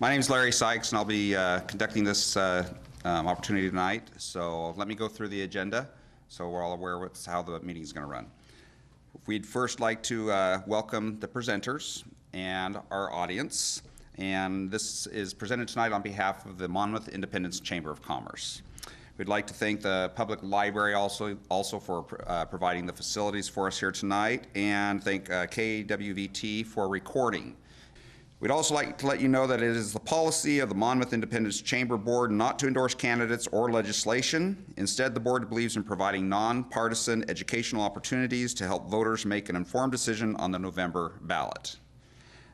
My name is Larry Sykes, and I'll be conducting this opportunity tonight. So let me go through the agenda so we're all aware of how the meeting is going to run. We'd first like to welcome the presenters and our audience. And this is presented tonight on behalf of the Monmouth-Independence Chamber of Commerce. We'd like to thank the Public Library also for providing the facilities for us here tonight, and thank KWVT for recording. We'd also like to let you know that it is the policy of the Monmouth-Independence Chamber Board not to endorse candidates or legislation. Instead, the board believes in providing nonpartisan educational opportunities to help voters make an informed decision on the November ballot.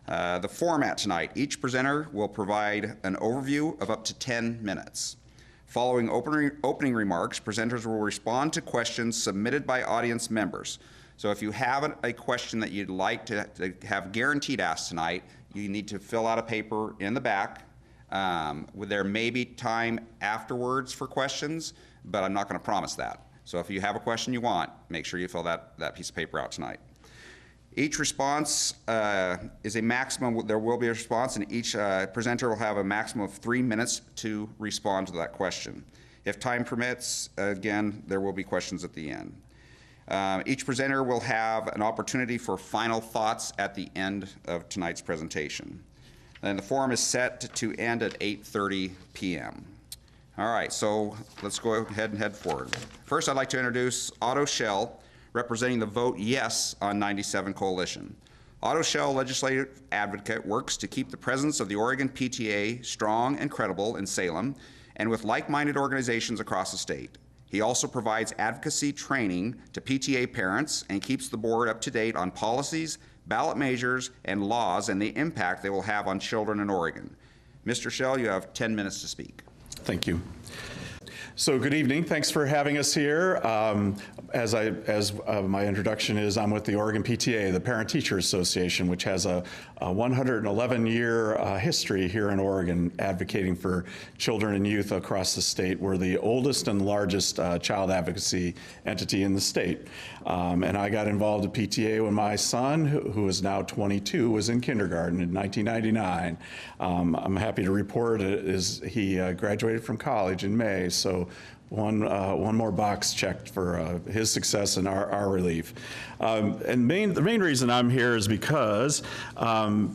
The format tonight: each presenter will provide an overview of up to 10 minutes. Following opening remarks, presenters will respond to questions submitted by audience members. So if you have a question that you'd like to have guaranteed asked tonight, you need to fill out a paper in the back. There may be time afterwards for questions, but I'm not going to promise that. So if you have a question you want, make sure you fill that piece of paper out tonight. Each response is a maximum. There will be a response, and each presenter will have a maximum of 3 minutes to respond to that question. If time permits, again, there will be questions at the end. Each presenter will have an opportunity for final thoughts at the end of tonight's presentation. And the forum is set to end at 8:30 p.m. All right, so let's go ahead and head forward. First, I'd like to introduce Otto Schell, representing the Vote Yes on 97 Coalition. Otto Schell, legislative advocate, works to keep the presence of the Oregon PTA strong and credible in Salem and with like-minded organizations across the state. He also provides advocacy training to PTA parents and keeps the board up to date on policies, ballot measures, and laws and the impact they will have on children in Oregon. Mr. Schell, you have 10 minutes to speak. Thank you. So good evening. Thanks for having us here. As my introduction is, I'm with the Oregon PTA, the Parent Teacher Association, which has a 111-year history here in Oregon advocating for children and youth across the state. We're the oldest and largest child advocacy entity in the state. And I got involved in PTA when my son, who is now 22, was in kindergarten in 1999. I'm happy to report he graduated from college in May. So one more box checked for his success and our relief. And the main reason I'm here is because I'm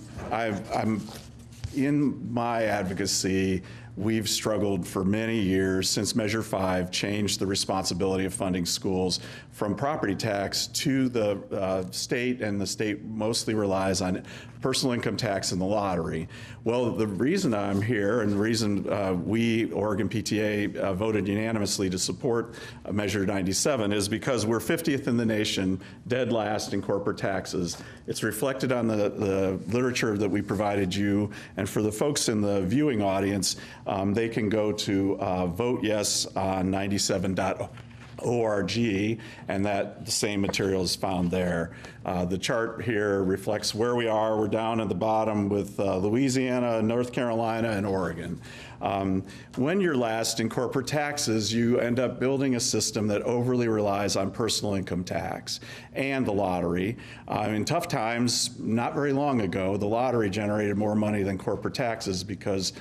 in my advocacy. We've struggled for many years since Measure 5 changed the responsibility of funding schools from property tax to the state, and the state mostly relies on personal income tax and the lottery. Well, the reason I'm here and the reason we, Oregon PTA, voted unanimously to support Measure 97 is because we're 50th in the nation, dead last in corporate taxes. It's reflected on the literature that we provided you, and for the folks in the viewing audience, they can go to Vote Yes on 97.org, and the same material is found there. The chart here reflects where we are. We're down at the bottom with Louisiana, North Carolina, and Oregon. When you're last in corporate taxes, you end up building a system that overly relies on personal income tax and the lottery. In tough times, not very long ago, the lottery generated more money than corporate taxes because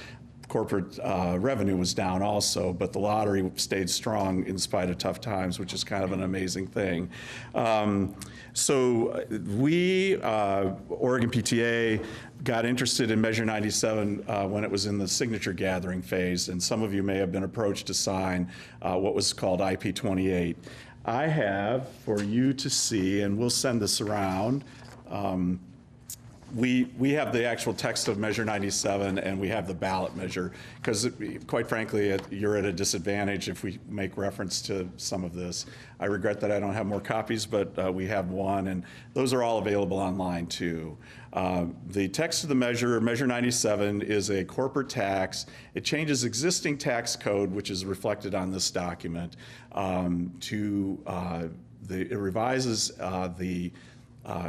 corporate revenue was down also, but the lottery stayed strong in spite of tough times, which is kind of an amazing thing. So we, Oregon PTA, got interested in Measure 97 when it was in the signature gathering phase, and some of you may have been approached to sign what was called IP 28. I have for you to see, and we'll send this around. We have the actual text of Measure 97, and we have the ballot measure, because quite frankly, you're at a disadvantage if we make reference to some of this. I regret that I don't have more copies, but we have one, and those are all available online too. The text of the measure, Measure 97, is a corporate tax. It changes existing tax code, which is reflected on this document, it revises the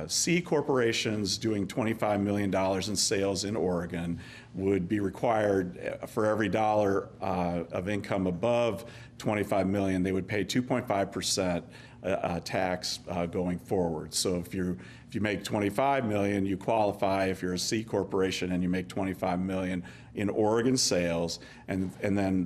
C corporations doing $25 million in sales in Oregon would be required for every dollar of income above $25 million, they would pay 2.5% tax going forward. So if you make 25 million, you qualify if you're a C corporation and you make 25 million in Oregon sales, and then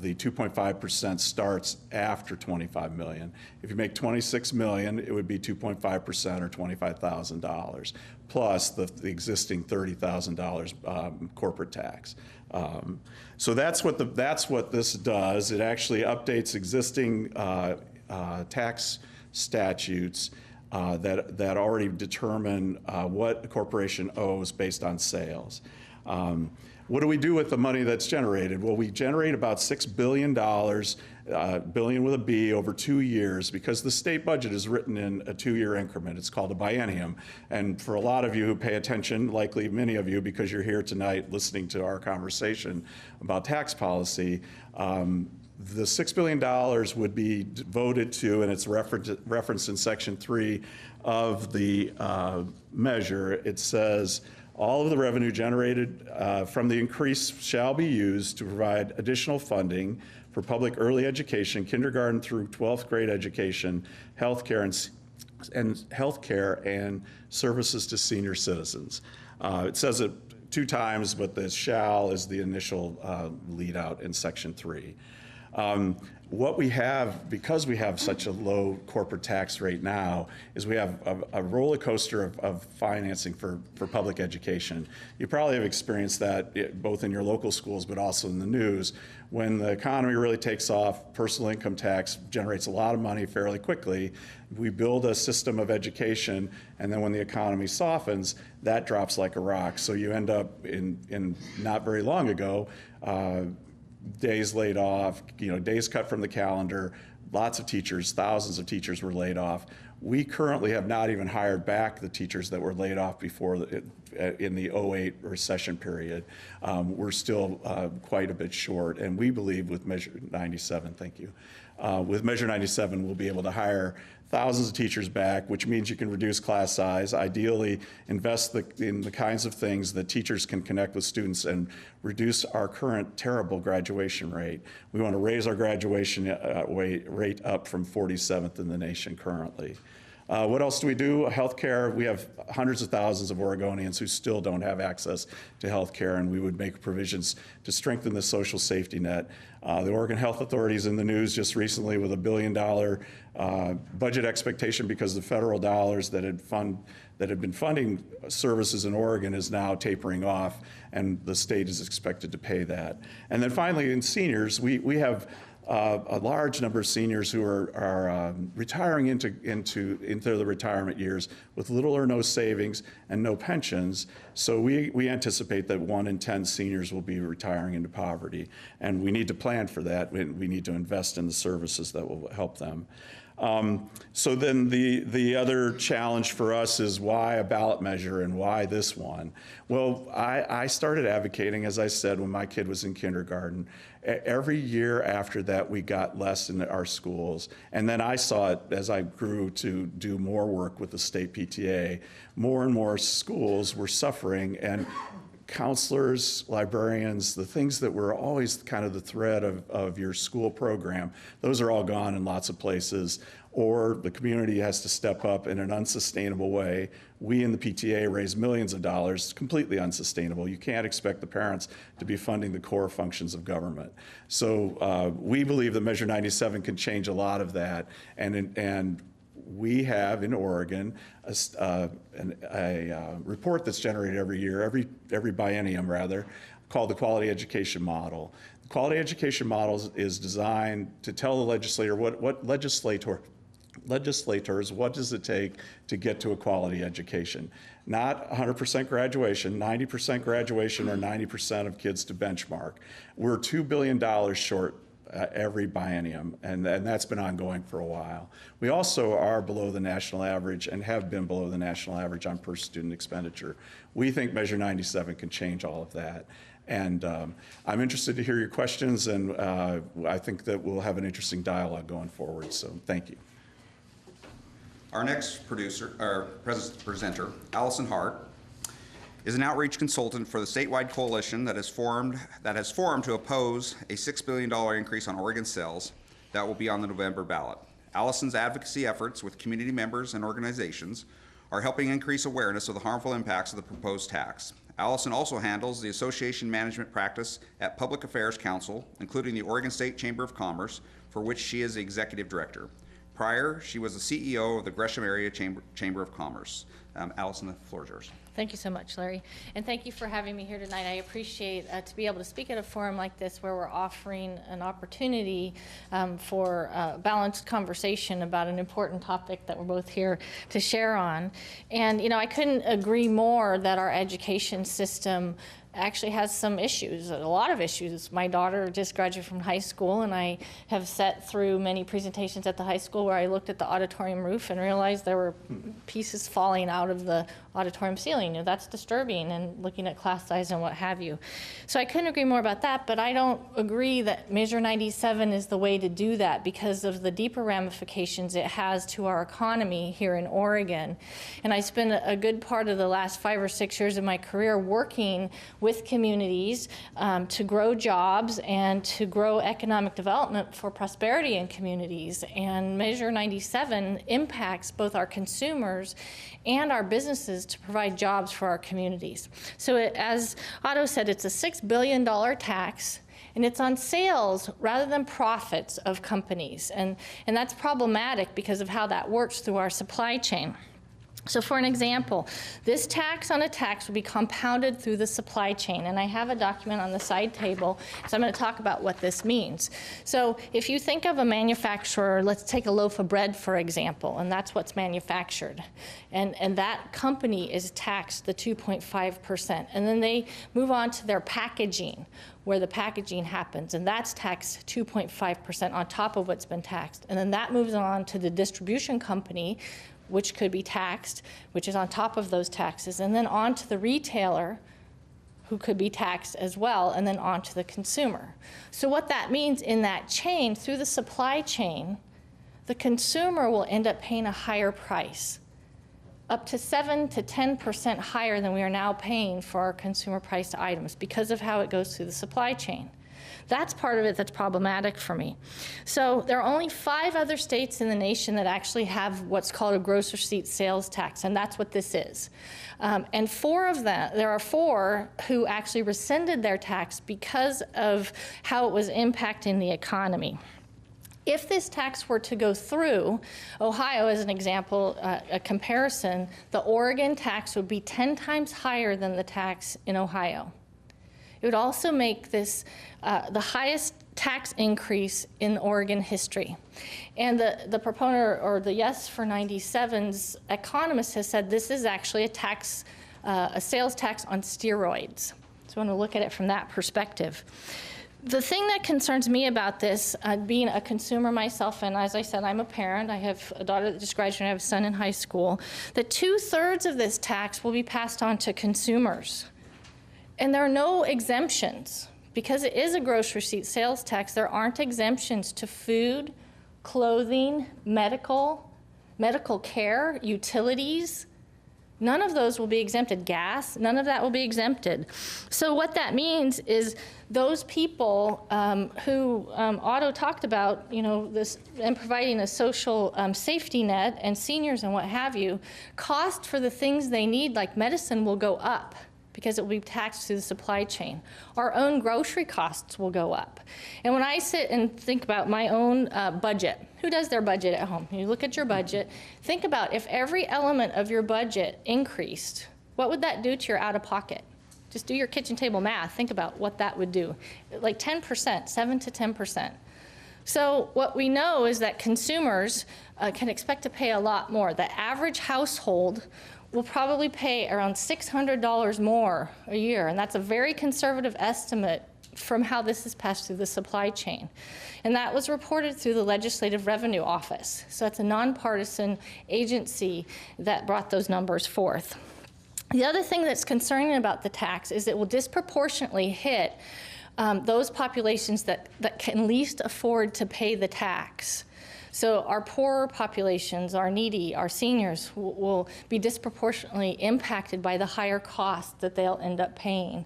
the 2.5% starts after 25 million. If you make 26 million, it would be 2.5% or $25,000 plus the existing $30,000 corporate tax. So that's what this does. It actually updates existing tax statutes that already determine what a corporation owes based on sales. What do we do with the money that's generated? Well, we generate about $6 billion, billion with a B, over 2 years, because the state budget is written in a 2-year increment. It's called a biennium. And for a lot of you who pay attention, likely many of you, because you're here tonight listening to our conversation about tax policy, the $6 billion would be voted to, and it's referenced in Section 3 of the measure. It says, all of the revenue generated from the increase shall be used to provide additional funding for public early education, kindergarten through 12th grade education, healthcare and services to senior citizens. It says it 2 times, but the shall is the initial lead out in Section 3. What we have, because we have such a low corporate tax rate now, is we have a roller coaster of financing for public education. You probably have experienced that both in your local schools, but also in the news. When the economy really takes off, personal income tax generates a lot of money fairly quickly. We build a system of education, and then when the economy softens, that drops like a rock. So you end up in not very long ago, days laid off, days cut from the calendar, lots of teachers, thousands of teachers were laid off. We currently have not even hired back the teachers that were laid off before in the 08 recession period. We're still quite a bit short, and we believe with Measure 97, thank you, with Measure 97 we'll be able to hire thousands of teachers back, which means you can reduce class size, ideally invest in the kinds of things that teachers can connect with students and reduce our current terrible graduation rate. We want to raise our graduation rate up from 47th in the nation currently. What else do we do? Healthcare, we have hundreds of thousands of Oregonians who still don't have access to healthcare, and we would make provisions to strengthen the social safety net. The Oregon Health Authority is in the news just recently with $1 billion budget expectation because the federal dollars that had been funding services in Oregon is now tapering off, and the state is expected to pay that. And then finally, in seniors, we have a large number of seniors who are retiring into the retirement years with little or no savings and no pensions. So we anticipate that 1 in 10 seniors will be retiring into poverty, and we need to plan for that. We need to invest in the services that will help them. So then the other challenge for us is why a ballot measure and why this one? Well, I started advocating, as I said, when my kid was in kindergarten. Every year after that, we got less in our schools. And then I saw it as I grew to do more work with the state PTA. More and more schools were suffering, and counselors, librarians, the things that were always kind of the thread of your school program, those are all gone in lots of places, or the community has to step up in an unsustainable way. We in the PTA raise millions of dollars, completely unsustainable. You can't expect the parents to be funding the core functions of government. So we believe that Measure 97 can change a lot of that, and we have in Oregon a report that's generated every year, every biennium rather, called the Quality Education Model. The Quality Education Model is designed to tell the legislator legislators, what does it take to get to a quality education? Not 100% graduation, 90% graduation, or 90% of kids to benchmark. We're $2 billion short every biennium, and that's been ongoing for a while. We also are below the national average and have been below the national average on per student expenditure. We think Measure 97 can change all of that. And I'm interested to hear your questions, and I think that we'll have an interesting dialogue going forward, so thank you. Our next presenter, Allison Hart, is an outreach consultant for the statewide coalition that has formed to oppose a $6 billion increase on Oregon sales that will be on the November ballot. Allison's advocacy efforts with community members and organizations are helping increase awareness of the harmful impacts of the proposed tax. Allison also handles the association management practice at Public Affairs Council, including the Oregon State Chamber of Commerce, for which she is the executive director. Prior, she was the CEO of the Gresham Area Chamber of Commerce. Allison, the floor is yours. Thank you so much, Larry. And thank you for having me here tonight. I appreciate to be able to speak at a forum like this where we're offering an opportunity for balanced conversation about an important topic that we're both here to share on. And, you know, I couldn't agree more that our education system actually has some issues, a lot of issues. My daughter just graduated from high school, and I have sat through many presentations at the high school where I looked at the auditorium roof and realized there were pieces falling out of the auditorium ceiling. You know, that's disturbing, and looking at class size and what have you. So I couldn't agree more about that, but I don't agree that Measure 97 is the way to do that because of the deeper ramifications it has to our economy here in Oregon. And I spent a good part of the last 5 or 6 years of my career working with communities to grow jobs and to grow economic development for prosperity in communities. And Measure 97 impacts both our consumers and our businesses to provide jobs for our communities. So as Otto said, it's a $6 billion tax, and it's on sales rather than profits of companies. And that's problematic because of how that works through our supply chain. So for an example, this tax on a tax will be compounded through the supply chain. And I have a document on the side table, so I'm going to talk about what this means. So if you think of a manufacturer, let's take a loaf of bread, for example, and that's what's manufactured. And that company is taxed the 2.5%. And then they move on to their packaging, where the packaging happens, and that's taxed 2.5% on top of what's been taxed. And then that moves on to the distribution company, which could be taxed, which is on top of those taxes, and then on to the retailer, who could be taxed as well, and then on to the consumer. So what that means in that chain, through the supply chain, the consumer will end up paying a higher price, up to 7 to 10% higher than we are now paying for our consumer priced items because of how it goes through the supply chain. That's part of it that's problematic for me. So there are only 5 other states in the nation that actually have what's called a gross receipt sales tax, and that's what this is. And 4 of them, there are 4 who actually rescinded their tax because of how it was impacting the economy. If this tax were to go through, Ohio as an example, a comparison, the Oregon tax would be 10 times higher than the tax in Ohio. It would also make this the highest tax increase in Oregon history. And the proponent, or the yes for 97's economist, has said this is actually a tax, a sales tax on steroids. So I want to look at it from that perspective. The thing that concerns me about this, being a consumer myself, and as I said, I'm a parent, I have a daughter that just graduated, I have a son in high school, that 2/3 of this tax will be passed on to consumers. And there are no exemptions. Because it is a gross receipt sales tax, there aren't exemptions to food, clothing, medical care, utilities. None of those will be exempted. Gas, none of that will be exempted. So what that means is those people who Otto talked about, you know, this and providing a social safety net, and seniors and what have you, cost for the things they need, like medicine, will go up, because it will be taxed through the supply chain. Our own grocery costs will go up. And when I sit and think about my own budget, who does their budget at home? You look at your budget, think about if every element of your budget increased, what would that do to your out-of-pocket? Just do your kitchen table math, think about what that would do. Like 10%, 7 to 10%. So what we know is that consumers can expect to pay a lot more. The average household will probably pay around $600 more a year, and that's a very conservative estimate from how this is passed through the supply chain. And that was reported through the Legislative Revenue Office. So it's a nonpartisan agency that brought those numbers forth. The other thing that's concerning about the tax is it will disproportionately hit those populations that can least afford to pay the tax. So our poorer populations, our needy, our seniors will be disproportionately impacted by the higher costs that they'll end up paying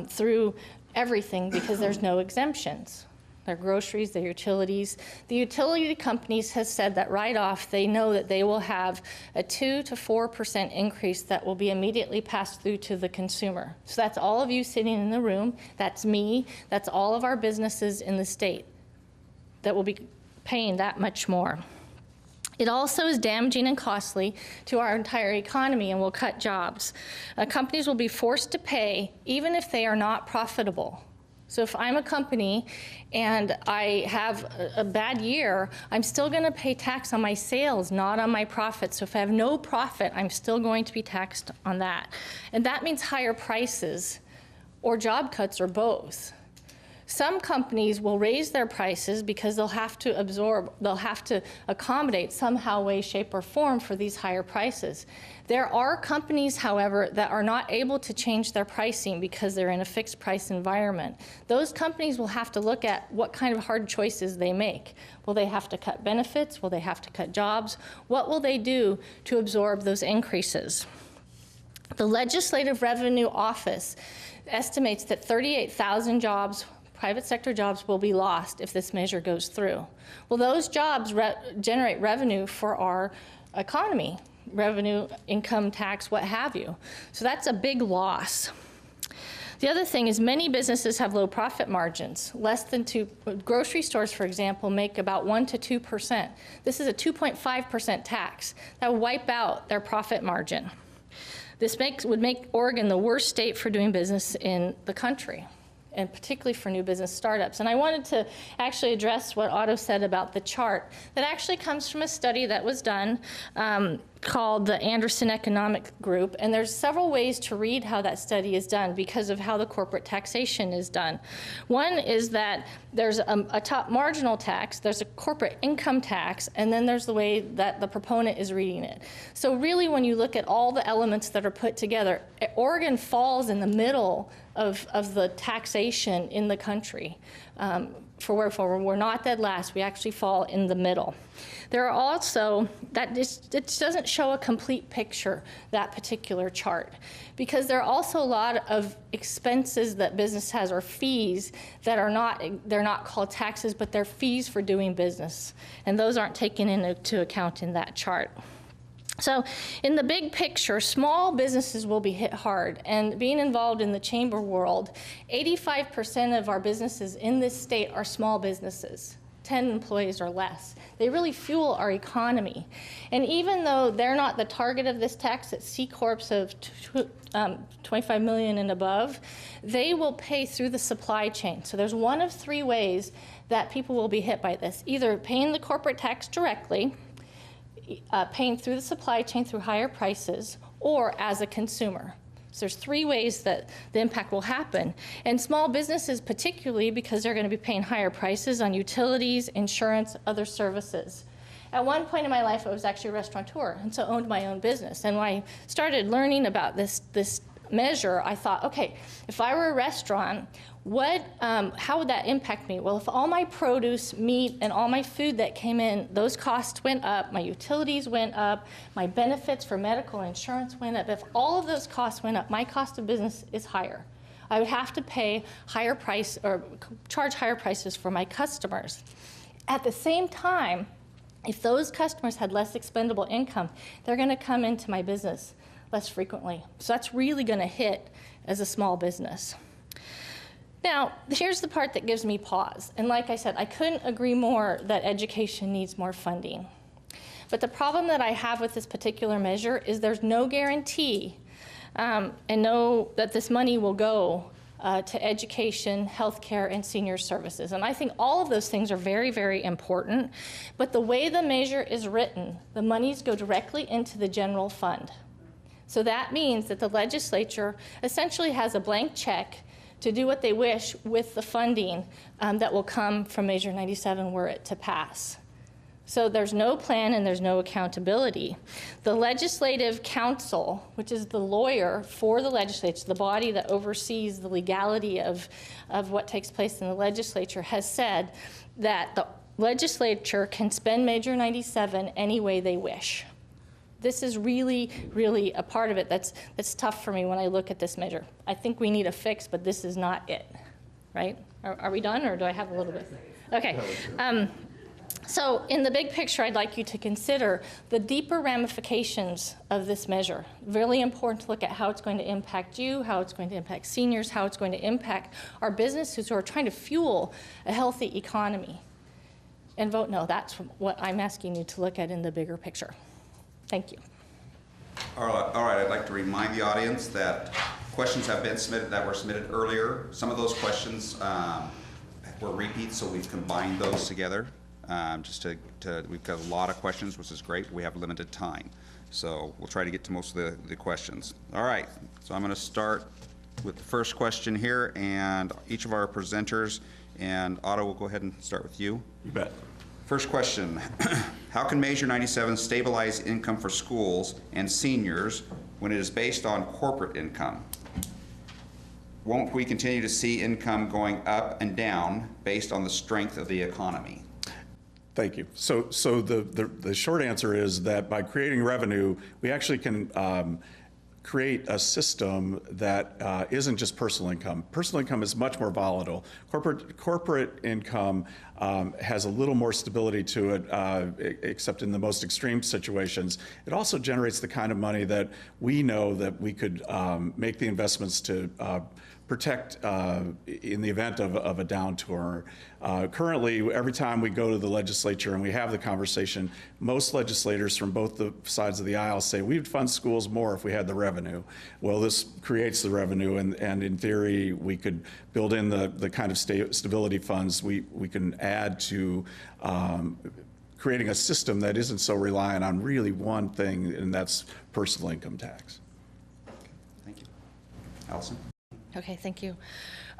through everything, because there's no exemptions. their groceries, their utilities. The utility companies have said that right off, they know that they will have a 2 to 4% increase that will be immediately passed through to the consumer. So that's all of you sitting in the room, that's me, that's all of our businesses in the state that will be paying that much more. It also is damaging and costly to our entire economy and will cut jobs. Companies will be forced to pay even if they are not profitable. So if I'm a company and I have a bad year, I'm still going to pay tax on my sales, not on my profit. So if I have no profit, I'm still going to be taxed on that. And that means higher prices or job cuts or both. Some companies will raise their prices because they'll have to accommodate somehow, way, shape, or form for these higher prices. There are companies, however, that are not able to change their pricing because they're in a fixed price environment. Those companies will have to look at what kind of hard choices they make. Will they have to cut benefits? Will they have to cut jobs? What will they do to absorb those increases? The Legislative Revenue Office estimates that 38,000 jobs, private sector jobs, will be lost if this measure goes through. Well, those jobs generate revenue for our economy, revenue, income tax, what have you. So that's a big loss. The other thing is many businesses have low profit margins. Grocery stores, for example, make about 1 to 2%. This is a 2.5% tax. That would wipe out their profit margin. This would make Oregon the worst state for doing business in the country, and particularly for new business startups. And I wanted to actually address what Otto said about the chart. That actually comes from a study that was done called the Anderson Economic Group, and there's several ways to read how that study is done because of how the corporate taxation is done. One is that there's a top marginal tax, there's a corporate income tax, and then there's the way that the proponent is reading it. So really, when you look at all the elements that are put together, Oregon falls in the middle of the taxation in the country. For we're not dead last, we actually fall in the middle. There are also, it doesn't show a complete picture, that particular chart, because there are also a lot of expenses that business has, or fees that they're not called taxes, but they're fees for doing business. And those aren't taken into account in that chart. So in the big picture, small businesses will be hit hard. And being involved in the chamber world, 85% of our businesses in this state are small businesses, 10 employees or less. They really fuel our economy. And even though they're not the target of this tax, it's C Corps of 25 million and above, they will pay through the supply chain. So there's one of 3 ways that people will be hit by this: either paying the corporate tax directly, paying through the supply chain through higher prices, or as a consumer. So there's 3 ways that the impact will happen. And small businesses particularly, because they're going to be paying higher prices on utilities, insurance, other services. At one point in my life, I was actually a restaurateur, and so owned my own business. And when I started learning about this measure, I thought, okay, if I were a restaurant, how would that impact me? Well, if all my produce, meat, and all my food that came in, those costs went up, my utilities went up, my benefits for medical insurance went up. If all of those costs went up, my cost of business is higher. I would have to pay higher price or charge higher prices for my customers. At the same time, if those customers had less expendable income, they're going to come into my business less frequently. So that's really going to hit as a small business. Now, here's the part that gives me pause. And like I said, I couldn't agree more that education needs more funding. But the problem that I have with this particular measure is there's no guarantee that this money will go to education, healthcare, and senior services. And I think all of those things are very, very important. But the way the measure is written, the monies go directly into the general fund. So that means that the legislature essentially has a blank check to do what they wish with the funding that will come from Measure 97 were it to pass. So there's no plan and there's no accountability. The Legislative Council, which is the lawyer for the legislature, the body that oversees the legality of what takes place in the legislature, has said that the legislature can spend Measure 97 any way they wish. This is really, really a part of it that's tough for me when I look at this measure. I think we need a fix, but this is not it, right? Are we done, or do I have a little bit? Okay. So in the big picture, I'd like you to consider the deeper ramifications of this measure. Really important to look at how it's going to impact you, how it's going to impact seniors, how it's going to impact our businesses who are trying to fuel a healthy economy. And vote no. That's what I'm asking you to look at in the bigger picture. Thank you. All right, I'd like to remind the audience that questions have been submitted that were submitted earlier. Some of those questions were repeats, so we've combined those together. We've got a lot of questions, which is great. We have limited time, so we'll try to get to most of the questions. All right, so I'm going to start with the first question here, and each of our presenters, and Otto, we'll go ahead and start with you. You bet. First question, how can Measure 97 stabilize income for schools and seniors when it is based on corporate income? Won't we continue to see income going up and down based on the strength of the economy? Thank you. So the short answer is that by creating revenue, we actually can create a system that isn't just personal income. Personal income is much more volatile. Corporate income has a little more stability to it, except in the most extreme situations. It also generates the kind of money that we know that we could make the investments to protect in the event of a downturn. Currently, every time we go to the legislature and we have the conversation, most legislators from both the sides of the aisle say we'd fund schools more if we had the revenue. Well, this creates the revenue, and in theory, we could build in the kind of stability funds we can add to creating a system that isn't so reliant on really one thing, and that's personal income tax. Thank you. Allison? Okay, thank you.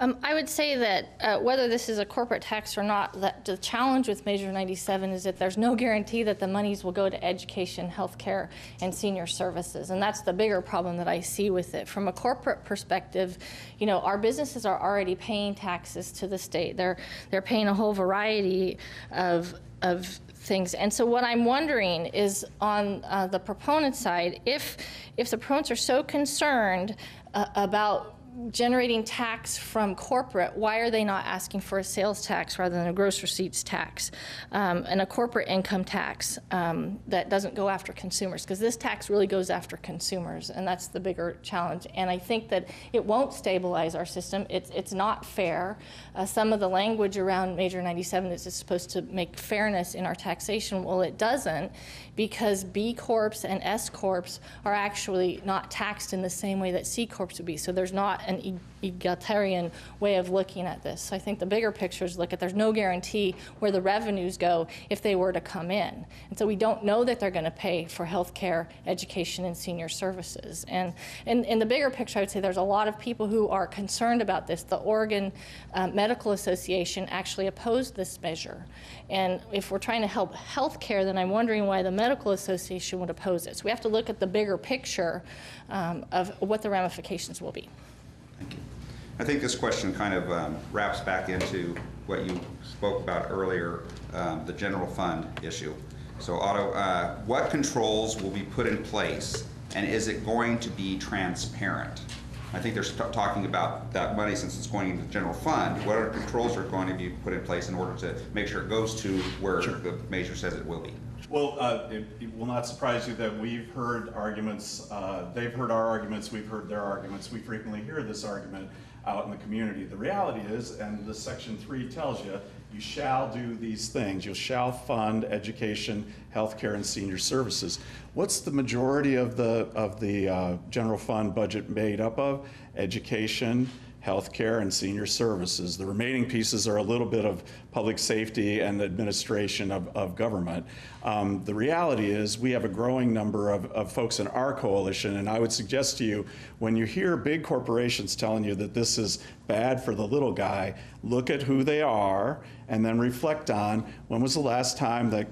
I would say that whether this is a corporate tax or not, that the challenge with Measure 97 is that there's no guarantee that the monies will go to education, healthcare, and senior services. And that's the bigger problem that I see with it. From a corporate perspective, you know, our businesses are already paying taxes to the state. They're paying a whole variety of things. And so what I'm wondering is on the proponent side, if the proponents are so concerned about generating tax from corporate, why are they not asking for a sales tax rather than a gross receipts tax and a corporate income tax that doesn't go after consumers? Because this tax really goes after consumers, and that's the bigger challenge. And I think that it won't stabilize our system. It's not fair. Some of the language around Measure 97 is it's supposed to make fairness in our taxation. Well, it doesn't, because B Corps and S Corps are actually not taxed in the same way that C Corps would be. So there's not an egalitarian way of looking at this. So I think the bigger picture is look at there's no guarantee where the revenues go if they were to come in. And so we don't know that they're going to pay for health care, education, and senior services. And in the bigger picture, I would say there's a lot of people who are concerned about this. The Oregon Medical Association actually opposed this measure. And if we're trying to help health care, then I'm wondering why the Medical Association would oppose it. So we have to look at the bigger picture of what the ramifications will be. Thank you. I think this question kind of wraps back into what you spoke about earlier, the general fund issue. So Otto, what controls will be put in place, and is it going to be transparent? I think they're talking about that money, since it's going into the general fund. What are controls are going to be put in place in order to make sure it goes to where the measure says it will be? Well, it will not surprise you that we've heard arguments, they've heard our arguments, we've heard their arguments. We frequently hear this argument out in the community. The reality is, and the Section 3 tells you, you shall do these things. You shall fund education, healthcare, and senior services. What's the majority of the general fund budget made up of? Education, healthcare, and senior services. The remaining pieces are a little bit of public safety and administration of government. The reality is we have a growing number of folks in our coalition, and I would suggest to you, when you hear big corporations telling you that this is bad for the little guy, look at who they are and then reflect on when was the last time that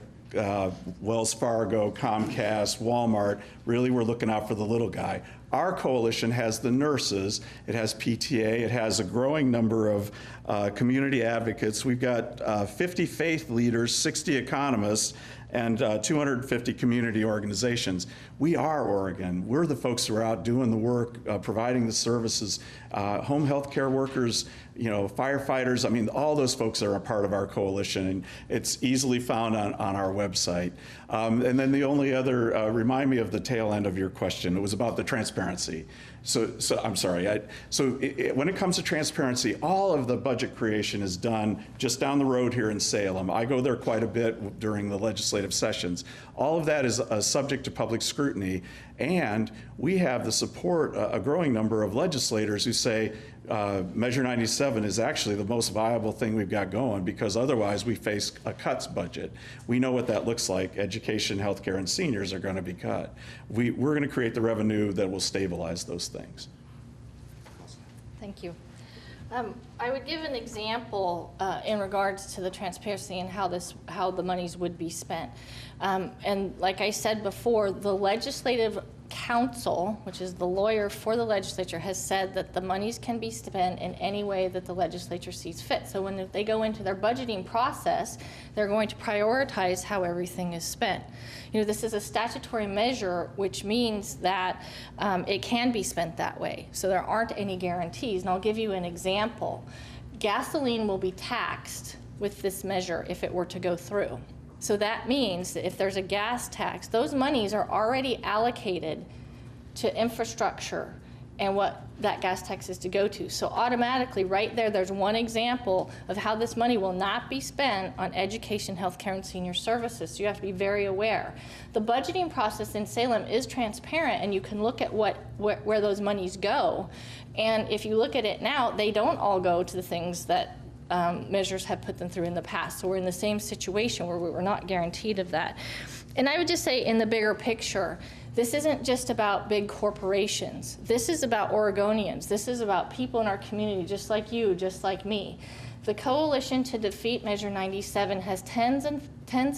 Wells Fargo, Comcast, Walmart really were looking out for the little guy. Our coalition has the nurses, it has PTA, it has a growing number of community advocates. We've got 50 faith leaders, 60 economists, and 250 community organizations. We are Oregon. We're the folks who are out doing the work, providing the services, home health care workers, firefighters. I mean, all those folks are a part of our coalition, and it's easily found on our website. And then the only other, remind me of the tail end of your question. It was about the transparency. So I'm sorry. When it comes to transparency, all of the budget creation is done just down the road here in Salem. I go there quite a bit during the legislative sessions. All of that is subject to public scrutiny, and we have the support, a growing number of legislators who say Measure 97 is actually the most viable thing we've got going, because otherwise we face a cuts budget. We know what that looks like. Education, healthcare, and seniors are going to be cut. We're going to create the revenue that will stabilize those things. Thank you. I would give an example in regards to the transparency and how the monies would be spent. And like I said before, the Legislative Council, which is the lawyer for the legislature, has said that the monies can be spent in any way that the legislature sees fit. So when they go into their budgeting process, they're going to prioritize how everything is spent. This is a statutory measure, which means that it can be spent that way. So there aren't any guarantees. And I'll give you an example. Gasoline will be taxed with this measure if it were to go through. So that means that if there's a gas tax, those monies are already allocated to infrastructure and what that gas tax is to go to. So automatically, right there's one example of how this money will not be spent on education, healthcare, and senior services. So you have to be very aware. The budgeting process in Salem is transparent, and you can look at where those monies go. And if you look at it now, they don't all go to the things that measures have put them through in the past. So we're in the same situation where we were not guaranteed of that. And I would just say, in the bigger picture, this isn't just about big corporations. This is about Oregonians. This is about people in our community, just like you, just like me. The Coalition to Defeat Measure 97 has tens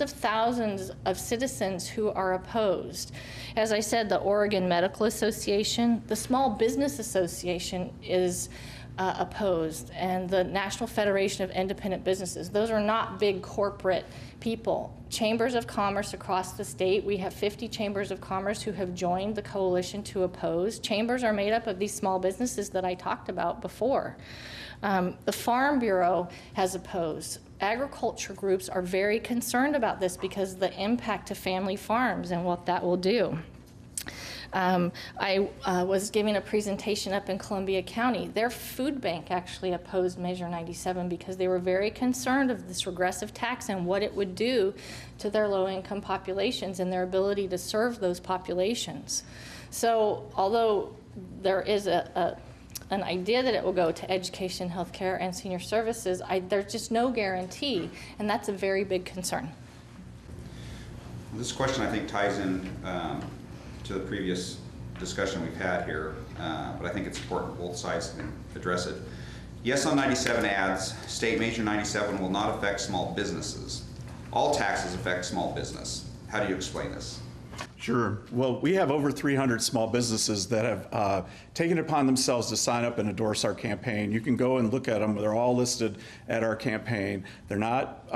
of thousands of citizens who are opposed. As I said, the Oregon Medical Association, the Small Business Association is opposed, and the National Federation of Independent Businesses. Those are not big corporate people. Chambers of commerce across the state, we have 50 chambers of commerce who have joined the coalition to oppose. Chambers are made up of these small businesses that I talked about before. The Farm Bureau has opposed. Agriculture groups are very concerned about this because of the impact to family farms and what that will do. I was giving a presentation up in Columbia County. Their food bank actually opposed Measure 97 because they were very concerned of this regressive tax and what it would do to their low-income populations and their ability to serve those populations. So although there is an idea that it will go to education, healthcare, and senior services, there's just no guarantee, and that's a very big concern. This question, I think, ties in to the previous discussion we've had here, but I think it's important both sides can address it. Yes on 97 adds, state Measure 97 will not affect small businesses. All taxes affect small business. How do you explain this? Sure. Well, we have over 300 small businesses that have taken it upon themselves to sign up and endorse our campaign. You can go and look at them. They're all listed at our campaign. They're not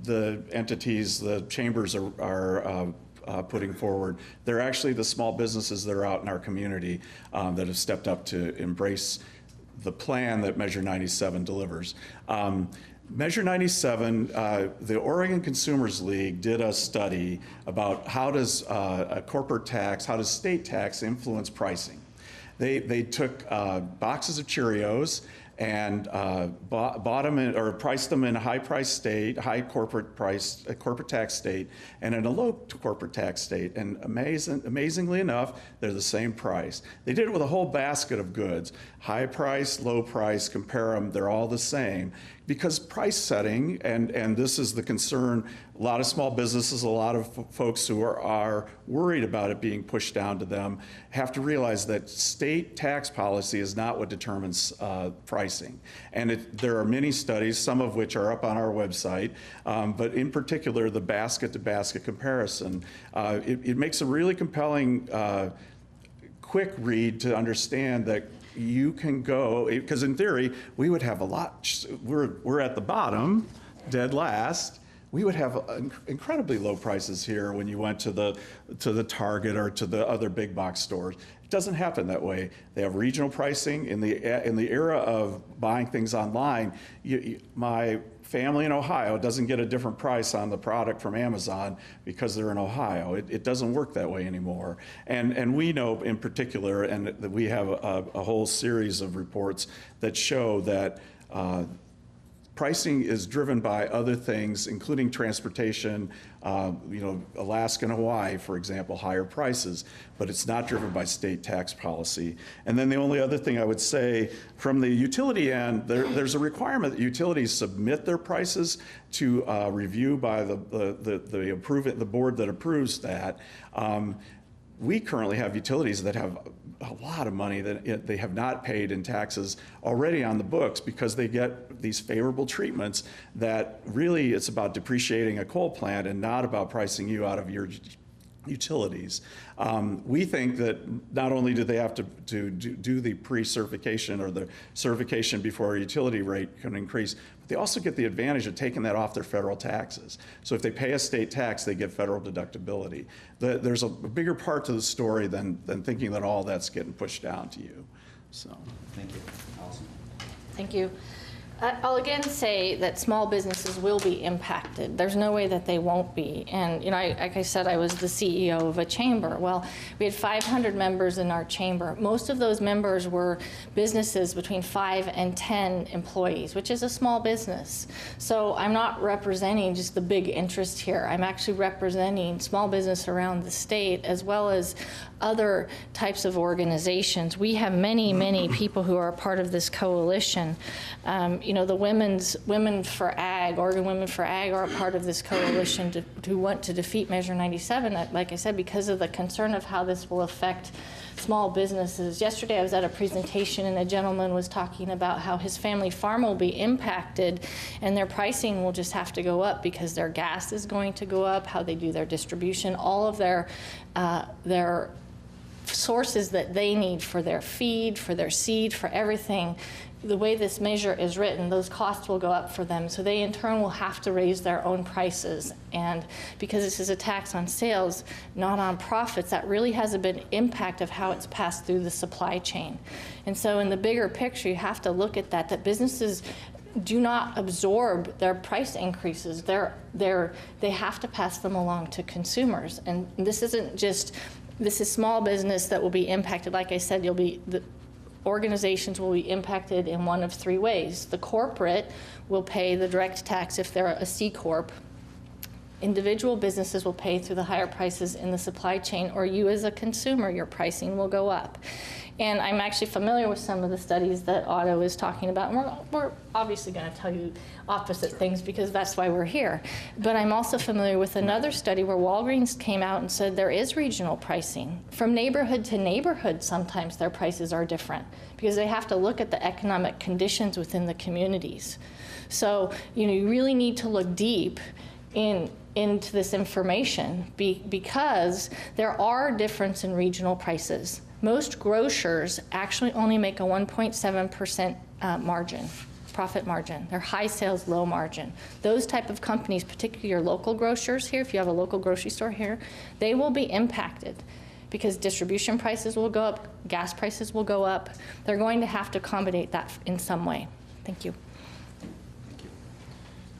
the entities the chambers are putting forward. They're actually the small businesses that are out in our community that have stepped up to embrace the plan that Measure 97 delivers. Measure 97, the Oregon Consumers League did a study about how does a corporate tax, how does state tax influence pricing. They took boxes of Cheerios and bought them in, or priced them in a high-price state, high corporate price, a corporate tax state, and in a low corporate tax state. And amazingly enough, they're the same price. They did it with a whole basket of goods. High price, low price, compare them, they're all the same. Because price setting, and this is the concern, a lot of small businesses, a lot of folks who are worried about it being pushed down to them, have to realize that state tax policy is not what determines pricing. And there are many studies, some of which are up on our website, but in particular, the basket-to-basket comparison. It makes a really compelling, quick read to understand that you can go, because in theory, we would have a lot, we're at the bottom, dead last, we would have incredibly low prices here when you went to the Target or to the other big box stores. It doesn't happen that way. They have regional pricing. In the era of buying things online, my family in Ohio doesn't get a different price on the product from Amazon because they're in Ohio. It doesn't work that way anymore. And we know in particular, and that we have a whole series of reports that show that pricing is driven by other things, including transportation, Alaska and Hawaii, for example, higher prices, but it's not driven by state tax policy. And then the only other thing I would say, from the utility end, there's a requirement that utilities submit their prices to review by the board that approves that. We currently have utilities that have a lot of money that they have not paid in taxes already on the books because they get these favorable treatments that really it's about depreciating a coal plant and not about pricing you out of your utilities. We think that not only do they have to do the pre-certification or the certification before a utility rate can increase, but they also get the advantage of taking that off their federal taxes. So if they pay a state tax, they get federal deductibility. There's a bigger part to the story than thinking that all that's getting pushed down to you. So. Thank you. Allison. Thank you. I'll again say that small businesses will be impacted. There's no way that they won't be. And like I said, I was the CEO of a chamber. Well, we had 500 members in our chamber. Most of those members were businesses between 5 and 10 employees, which is a small business. So I'm not representing just the big interest here. I'm actually representing small business around the state as well as other types of organizations. We have many, many people who are a part of this coalition. The Women for Ag, Oregon Women for Ag, are a part of this coalition who want to defeat Measure 97, like I said, because of the concern of how this will affect small businesses. Yesterday I was at a presentation and a gentleman was talking about how his family farm will be impacted and their pricing will just have to go up because their gas is going to go up, how they do their distribution, all of their sources that they need for their feed, for their seed, for everything. The way this measure is written, those costs will go up for them. So they in turn will have to raise their own prices. And because this is a tax on sales, not on profits, that really has a big impact of how it's passed through the supply chain. And so in the bigger picture, you have to look at that businesses do not absorb their price increases. They have to pass them along to consumers. And this is small business that will be impacted. Like I said, the organizations will be impacted in one of 3 ways. The corporate will pay the direct tax if they're a C Corp. Individual businesses will pay through the higher prices in the supply chain, or you as a consumer, your pricing will go up. And I'm actually familiar with some of the studies that Otto is talking about. And we're obviously going to tell you opposite things because that's why we're here. But I'm also familiar with another study where Walgreens came out and said there is regional pricing. From neighborhood to neighborhood, sometimes their prices are different because they have to look at the economic conditions within the communities. So, you really need to look deep into this information because there are differences in regional prices. Most grocers actually only make a 1.7% margin, profit margin. They're high sales, low margin. Those type of companies, particularly your local grocers here, if you have a local grocery store here, they will be impacted because distribution prices will go up, gas prices will go up. They're going to have to accommodate that in some way. Thank you. Thank you.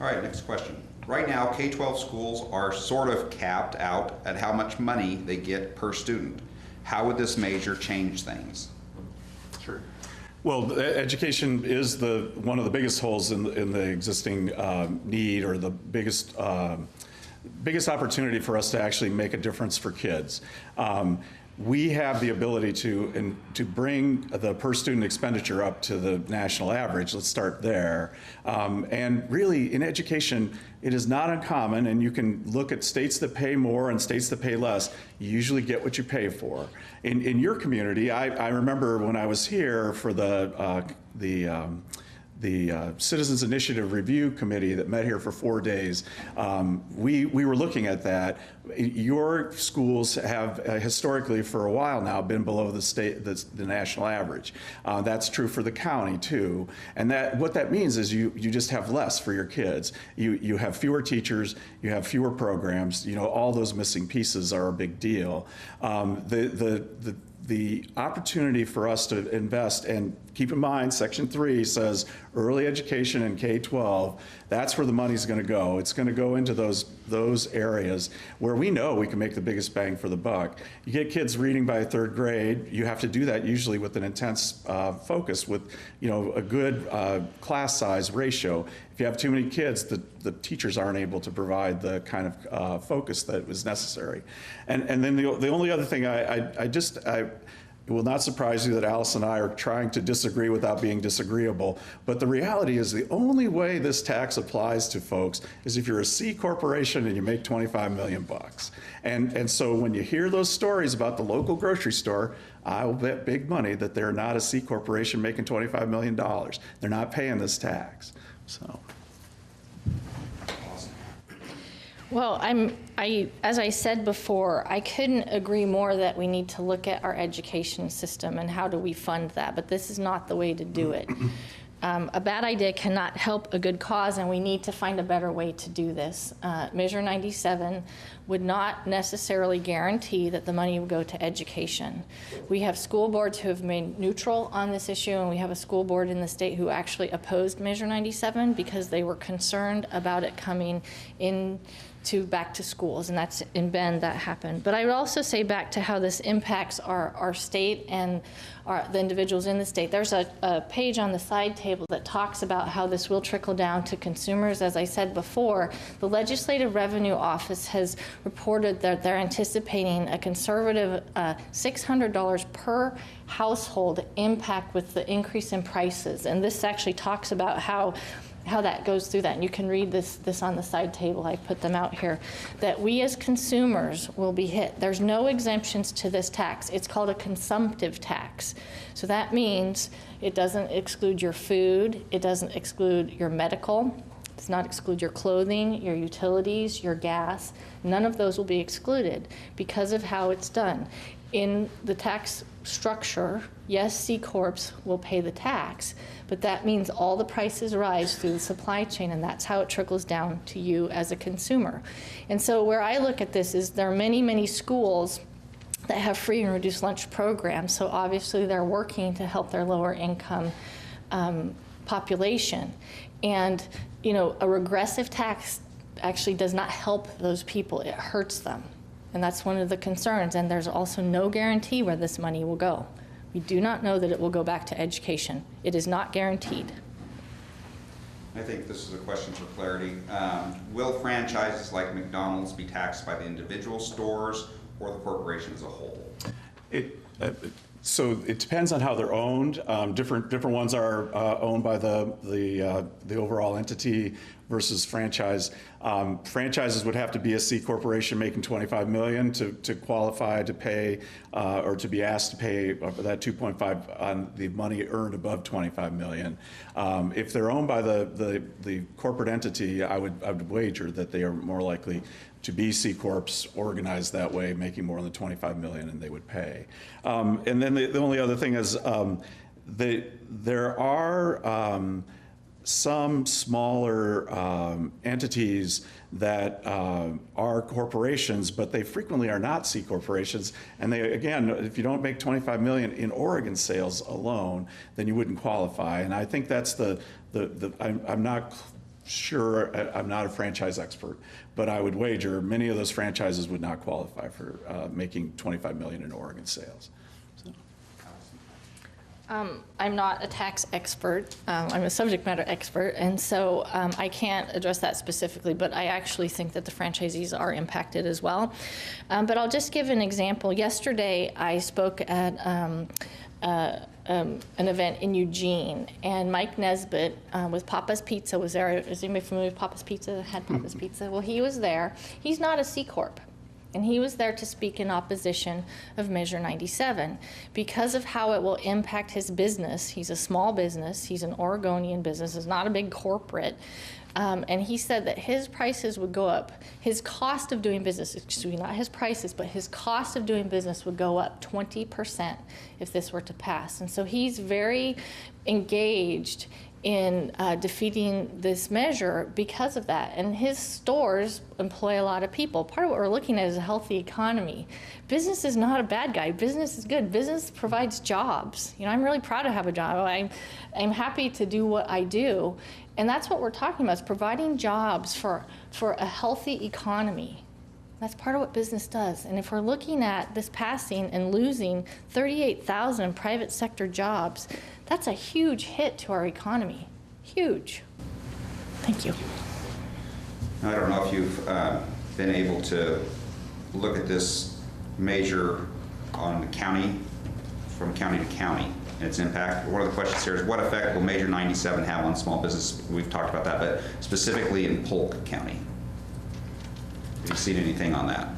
All right, next question. Right now, K-12 schools are sort of capped out at how much money they get per student. How would this measure change things? Sure. Well, education is one of the biggest holes in the existing need, or the biggest opportunity for us to actually make a difference for kids. We have the ability to bring the per student expenditure up to the national average. Let's start there. And really, in education, it is not uncommon, and you can look at states that pay more and states that pay less. You usually get what you pay for. In your community, I remember when I was here for the Citizens Initiative Review Committee that met here for 4 days, we were looking at that. Your schools have historically for a while now been below the national average. That's true for the county too. And what that means is you just have less for your kids. You have fewer teachers, you have fewer programs. All those missing pieces are a big deal. The opportunity for us to invest, and keep in mind, Section 3 says early education and K-12, that's where the money's going to go. It's going to go into those areas where we know we can make the biggest bang for the buck. You get kids reading by 3rd grade, you have to do that usually with an intense focus with a good class size ratio. If you have too many kids, the teachers aren't able to provide the kind of focus that was necessary. And then the only other thing it will not surprise you that Alice and I are trying to disagree without being disagreeable, but the reality is the only way this tax applies to folks is if you're a C corporation and you make 25 million bucks. And so when you hear those stories about the local grocery store, I will bet big money that they're not a C corporation making $25 million. They're not paying this tax. So. Well, as I said before, I couldn't agree more that we need to look at our education system and how do we fund that, but this is not the way to do it. A bad idea cannot help a good cause, and we need to find a better way to do this. Measure 97 would not necessarily guarantee that the money would go to education. We have school boards who have made neutral on this issue, and we have a school board in the state who actually opposed Measure 97 because they were concerned about it coming in to back to schools, and that's in Bend that happened. But I would also say back to how this impacts our state and the individuals in the state. There's a page on the side table that talks about how this will trickle down to consumers. As I said before, the Legislative Revenue Office has reported that they're anticipating a conservative $600 per household impact with the increase in prices. And this actually talks about how that goes through that. And you can read this on the side table. I put them out here. That we as consumers will be hit. There's no exemptions to this tax. It's called a consumptive tax. So that means it doesn't exclude your food. It doesn't exclude your medical. It does not exclude your clothing, your utilities, your gas. None of those will be excluded because of how it's done. In the tax structure, yes, C Corps will pay the tax, but that means all the prices rise through the supply chain, and that's how it trickles down to you as a consumer. And so where I look at this is there are many, many schools that have free and reduced lunch programs, so obviously they're working to help their lower income population. And a regressive tax actually does not help those people, it hurts them. And that's one of the concerns, and there's also no guarantee where this money will go. We do not know that it will go back to education. It is not guaranteed. I think this is a question for clarity. Will franchises like McDonald's be taxed by the individual stores or the corporation as a whole? So it depends on how they're owned. Different ones are owned by the overall entity versus franchise. Franchises would have to be a C corporation making $25 million to qualify to pay or to be asked to pay that 2.5 on the money earned above $25 million. If they're owned by the corporate entity, I would wager that they are more likely to be C Corps organized that way, making more than $25 million, and they would pay. And then the only other thing is there are some smaller entities that are corporations, but they frequently are not C corporations. And they, again, if you don't make $25 million in Oregon sales alone, then you wouldn't qualify. And I think that's I'm not sure, I'm not a franchise expert, but I would wager many of those franchises would not qualify for making $25 million in Oregon sales. So. I'm not a tax expert. I'm a subject matter expert, and so I can't address that specifically, but I actually think that the franchisees are impacted as well. But I'll just give an example. Yesterday, I spoke at an event in Eugene, and Mike Nesbitt with Papa's Pizza was there. Is anybody familiar with Papa's Pizza? Had Papa's Pizza? Well, he was there. He's not a C Corp. And he was there to speak in opposition of Measure 97 because of how it will impact his business. He's a small business. He's an Oregonian business. It's not a big corporate. And he said that his prices would go up. His cost of doing business, excuse me, not his prices, but his cost of doing business would go up 20% if this were to pass. And so he's very engaged in defeating this measure because of that. And his stores employ a lot of people. Part of what we're looking at is a healthy economy. Business is not a bad guy. Business is good. Business provides jobs. You know, I'm really proud to have a job. I'm happy to do what I do. And that's what we're talking about, is providing jobs for a healthy economy. That's part of what business does. And if we're looking at this passing and losing 38,000 private sector jobs, that's a huge hit to our economy. Huge. Thank you. I don't know if you've been able to look at this measure on the county, from county to county, and its impact. One of the questions here is, what effect will Measure 97 have on small business? We've talked about that, but specifically in Polk County. Have you seen anything on that?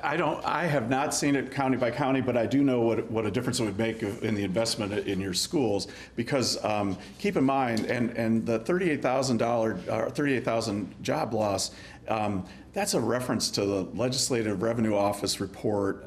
I have not seen it county by county, but I do know what a difference it would make in the investment in your schools, because keep in mind, and the $38,000 job loss, that's a reference to the Legislative Revenue Office report,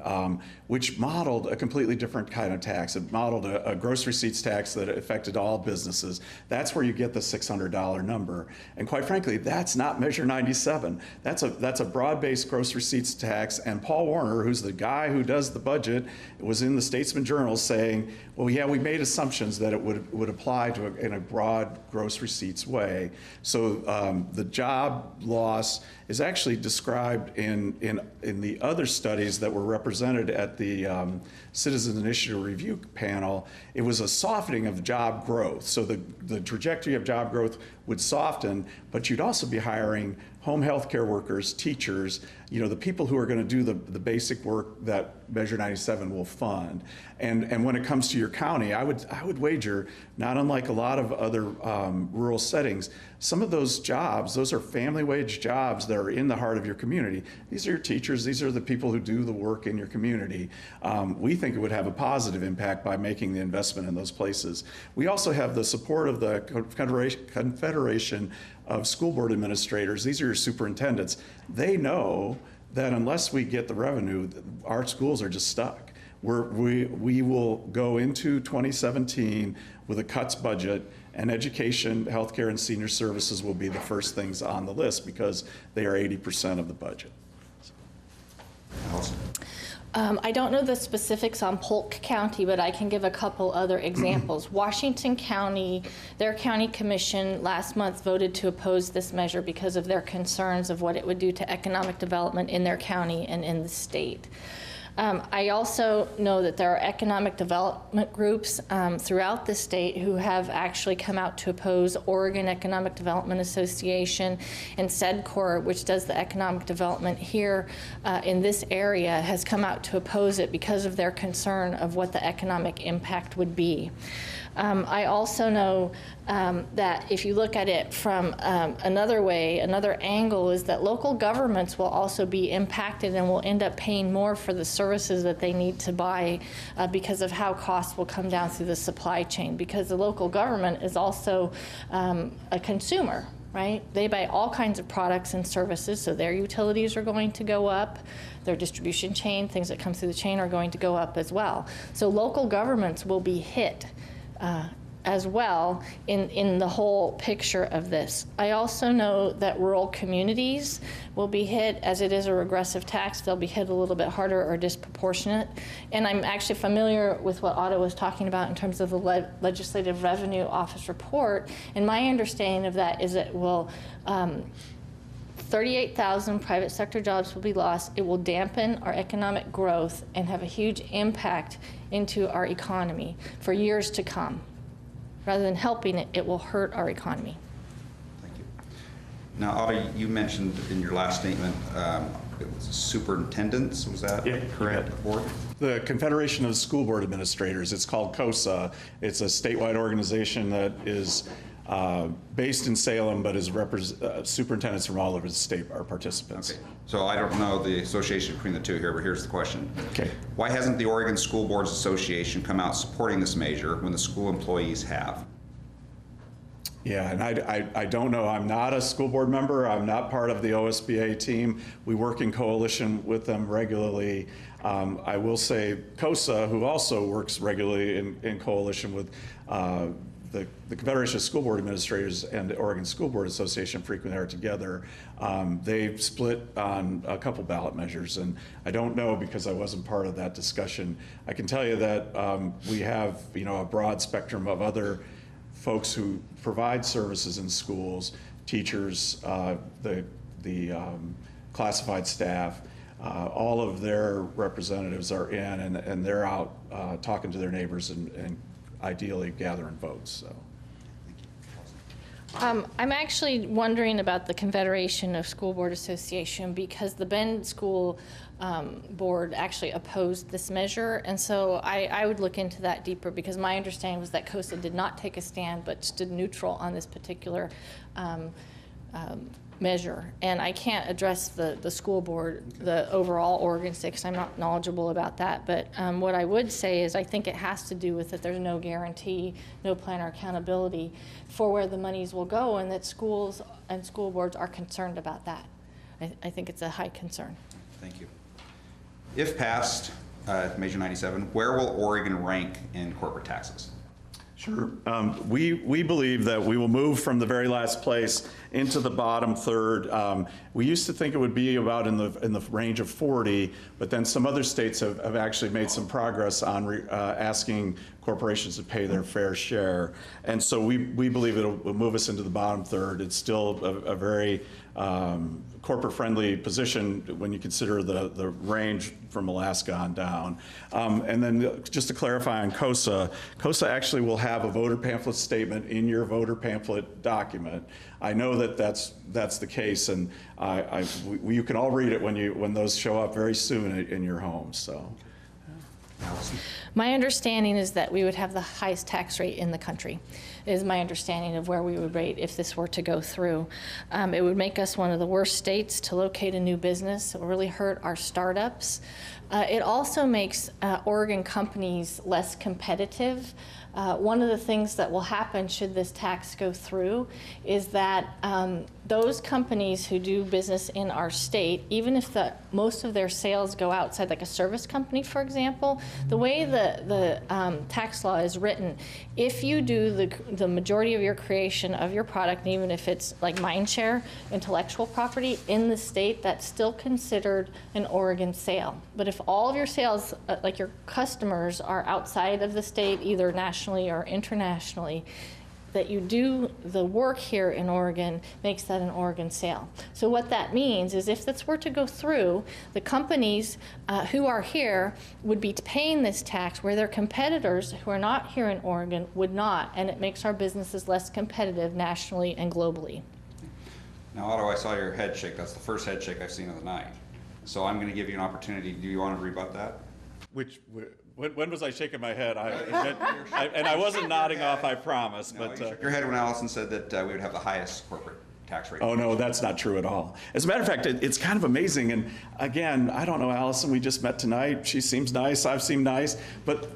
which modeled a completely different kind of tax. It modeled a gross receipts tax that affected all businesses. That's where you get the $600 number. And quite frankly, that's not Measure 97. That's a broad-based gross receipts tax. And Paul Warner, who's the guy who does the budget, was in the Statesman Journal saying, well, yeah, we made assumptions that it would apply to in a broad gross receipts way. So the job loss is actually described in the other studies that were represented at the Citizens Initiative Review panel. It was a softening of job growth. So the trajectory of job growth would soften, but you'd also be hiring home health care workers, teachers, you know, the people who are going to do the basic work that Measure 97 will fund. And when it comes to your county, I would wager, not unlike a lot of other rural settings, some of those jobs, those are family wage jobs that are in the heart of your community. These are your teachers. These are the people who do the work in your community. We think it would have a positive impact by making the investment in those places. We also have the support of the Confederation of School Board Administrators. These are your superintendents. They know that unless we get the revenue, our schools are just stuck. We will go into 2017 with a cuts budget, and education, healthcare, and senior services will be the first things on the list because they are 80% of the budget. I don't know the specifics on Polk County, but I can give a couple other examples. Washington County, their county commission last month voted to oppose this measure because of their concerns of what it would do to economic development in their county and in the state. I also know that there are economic development groups throughout the state who have actually come out to oppose. Oregon Economic Development Association and SEDCOR, which does the economic development here in this area, has come out to oppose it because of their concern of what the economic impact would be. I also know that if you look at it from another way, another angle is that local governments will also be impacted and will end up paying more for the services that they need to buy because of how costs will come down through the supply chain, because the local government is also a consumer, right? They buy all kinds of products and services, so their utilities are going to go up. Their distribution chain, things that come through the chain, are going to go up as well. So local governments will be hit as well in the whole picture of this. I also know that rural communities will be hit, as it is a regressive tax. They'll be hit a little bit harder or disproportionate. And I'm actually familiar with what Otto was talking about in terms of the Legislative Revenue Office report. And my understanding of that is it will 38,000 private sector jobs will be lost. It will dampen our economic growth and have a huge impact into our economy for years to come. Rather than helping it, it will hurt our economy. Thank you. Now, Otto, you mentioned in your last statement, it was superintendents, was that correct? Board? The Confederation of School Board Administrators, it's called COSA. It's a statewide organization that is based in Salem, but as superintendents from all over the state are participants. Okay. So I don't know the association between the two here, but here's the question. Okay. Why hasn't the Oregon School Boards Association come out supporting this measure when the school employees have? Yeah, and I don't know. I'm not a school board member. I'm not part of the OSBA team. We work in coalition with them regularly. I will say COSA, who also works regularly in coalition with the Confederation of School Board Administrators and the Oregon School Board Association, frequently are together. They've split on a couple ballot measures, and I don't know because I wasn't part of that discussion. I can tell you that we have, a broad spectrum of other folks who provide services in schools, teachers, the classified staff, all of their representatives are in, and they're out talking to their neighbors and ideally gathering votes. So. I'm actually wondering about the Confederation of School Board Association because the Bend School Board actually opposed this measure, and so I would look into that deeper because my understanding was that COSA did not take a stand but stood neutral on this particular measure. And I can't address the school board, the overall Oregon State, because I'm not knowledgeable about that. But what I would say is I think it has to do with that there's no guarantee, no plan or accountability for where the monies will go, and that schools and school boards are concerned about that. I think it's a high concern. Thank you. If passed, Measure 97, where will Oregon rank in corporate taxes? Sure. We believe that we will move from the very last place into the bottom third. We used to think it would be about in the range of 40, but then some other states have actually made some progress on asking corporations to pay their fair share. And so we believe it will move us into the bottom third. It's still a very corporate-friendly position when you consider the range from Alaska on down. And then just to clarify on COSA, COSA actually will have a voter pamphlet statement in your voter pamphlet document. I know that that's the case, and you can all read it when those show up very soon in your homes. So. My understanding is that we would have the highest tax rate in the country, is my understanding of where we would rate if this were to go through. It would make us one of the worst states to locate a new business. It would really hurt our startups. It also makes Oregon companies less competitive. One of the things that will happen should this tax go through is that those companies who do business in our state, even if most of their sales go outside, like a service company, for example, the way the tax law is written, if you do the majority of your creation of your product, and even if it's like mindshare, intellectual property in the state, that's still considered an Oregon sale. But if all of your sales, like your customers, are outside of the state, either nationally or internationally, that you do the work here in Oregon makes that an Oregon sale. So what that means is if this were to go through, the companies who are here would be paying this tax where their competitors who are not here in Oregon would not, and it makes our businesses less competitive nationally and globally. Now, Otto, I saw your head shake. That's the first head shake I've seen of the night. So I'm going to give you an opportunity. Do you want to rebut that? When was I shaking my head? And I wasn't nodding off, I promise. No, but you shook your head when Allison said that we would have the highest corporate tax rate. Oh, no, that's not true at all. As a matter of fact, it's kind of amazing. And again, I don't know Allison, we just met tonight. She seems nice, I've seemed nice. But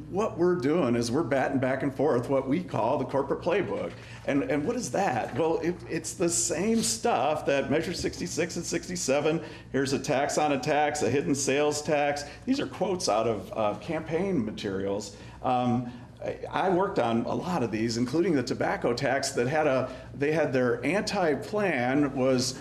what we're doing is we're batting back and forth what we call the corporate playbook. And what is that? Well, it's the same stuff that Measure 66 and 67. Here's a tax on a tax, a hidden sales tax. These are quotes out of campaign materials. I worked on a lot of these, including the tobacco tax that they had their anti-plan was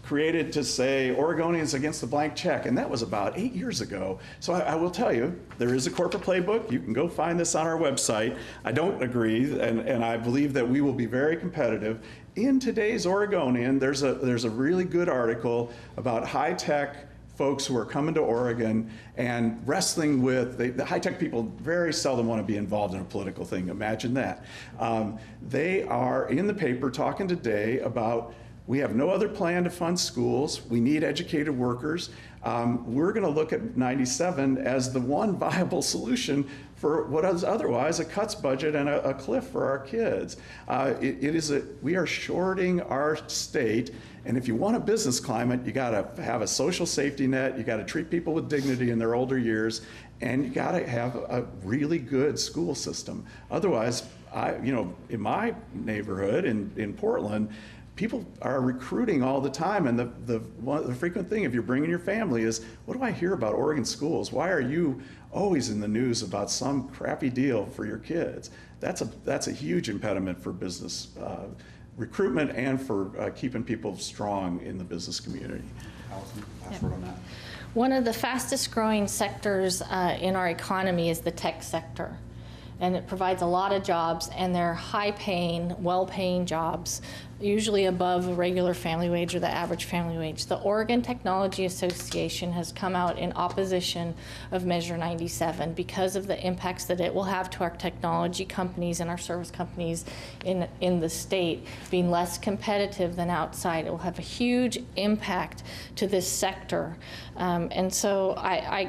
created to say Oregonians against the blank check, and that was about 8 years ago. So I will tell you, there is a corporate playbook. You can go find this on our website. I don't agree, and I believe that we will be very competitive. In today's Oregonian, there's a really good article about high-tech folks who are coming to Oregon and wrestling with, the high-tech people very seldom want to be involved in a political thing. Imagine that. They are in the paper talking today about We have no other plan to fund schools. We need educated workers. We're going to look at 97 as the one viable solution for what is otherwise a cuts budget and a cliff for our kids. We are shorting our state, and if you want a business climate, you got to have a social safety net, you got to treat people with dignity in their older years, and you got to have a really good school system. Otherwise, in my neighborhood in Portland, people are recruiting all the time, and the frequent thing, if you're bringing your family, is, what do I hear about Oregon schools? Why are you always in the news about some crappy deal for your kids? That's a huge impediment for business recruitment and for keeping people strong in the business community. Allison, last word on that. One of the fastest growing sectors in our economy is the tech sector. And it provides a lot of jobs, and they're high-paying, well-paying jobs, usually above a regular family wage or the average family wage. The Oregon Technology Association has come out in opposition of Measure 97 because of the impacts that it will have to our technology companies and our service companies in the state being less competitive than outside. It will have a huge impact to this sector. And so I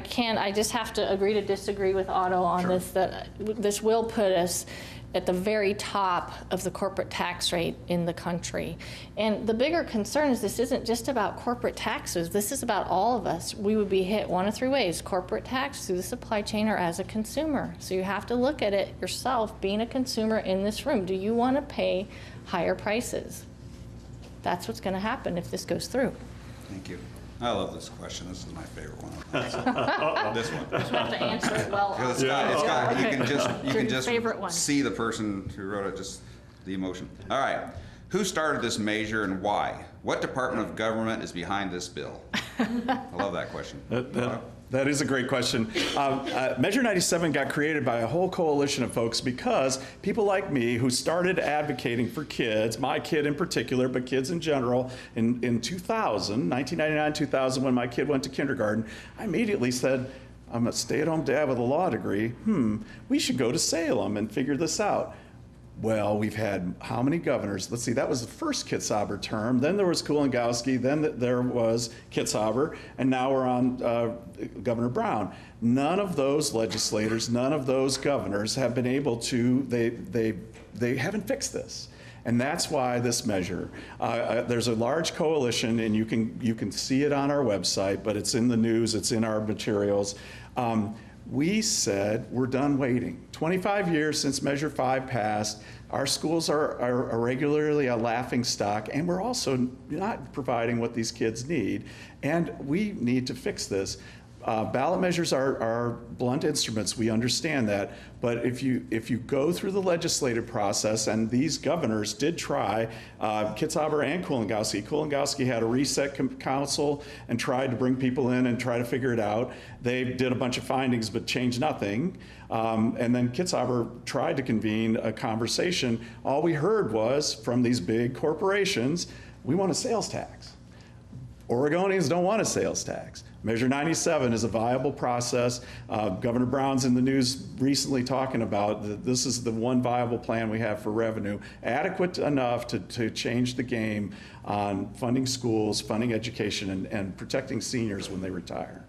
just have to agree to disagree with Otto on this, that this will put us at the very top of the corporate tax rate in the country. And the bigger concern is this isn't just about corporate taxes. This is about all of us. We would be hit one of three ways: corporate tax, through the supply chain, or as a consumer. So you have to look at it yourself, being a consumer in this room. Do you want to pay higher prices? That's what's going to happen if this goes through. Thank you. I love this question. This is my favorite one. This one. You have to answer it well. Because it's got, you can Your favorite one. just see the person who wrote it, just the emotion. All right. Who started this measure and why? What department of government is behind this bill? I love that question. That is a great question. Measure 97 got created by a whole coalition of folks because people like me who started advocating for kids, my kid in particular, but kids in general, in 1999, 2000, when my kid went to kindergarten, I immediately said, I'm a stay-at-home dad with a law degree. We should go to Salem and figure this out. Well, we've had how many governors? Let's see, that was the first Kitzhaber term. Then there was Kulongoski, then there was Kitzhaber, and now we're on Governor Brown. None of those legislators, none of those governors have been able to, they haven't fixed this. And that's why this measure, there's a large coalition, and you can see it on our website, but it's in the news, it's in our materials. We said we're done waiting. 25 years since Measure 5 passed, our schools are regularly a laughing stock, and we're also not providing what these kids need, and we need to fix this. Ballot measures are blunt instruments, we understand that, but if you go through the legislative process, and these governors did try, Kitzhaber and Kulongoski had a reset council and tried to bring people in and try to figure it out. They did a bunch of findings but changed nothing. And then Kitzhaber tried to convene a conversation. All we heard was from these big corporations, we want a sales tax. Oregonians don't want a sales tax. Measure 97 is a viable process. Governor Brown's in the news recently talking about that this is the one viable plan we have for revenue, adequate enough to change the game on funding schools, funding education, and protecting seniors when they retire.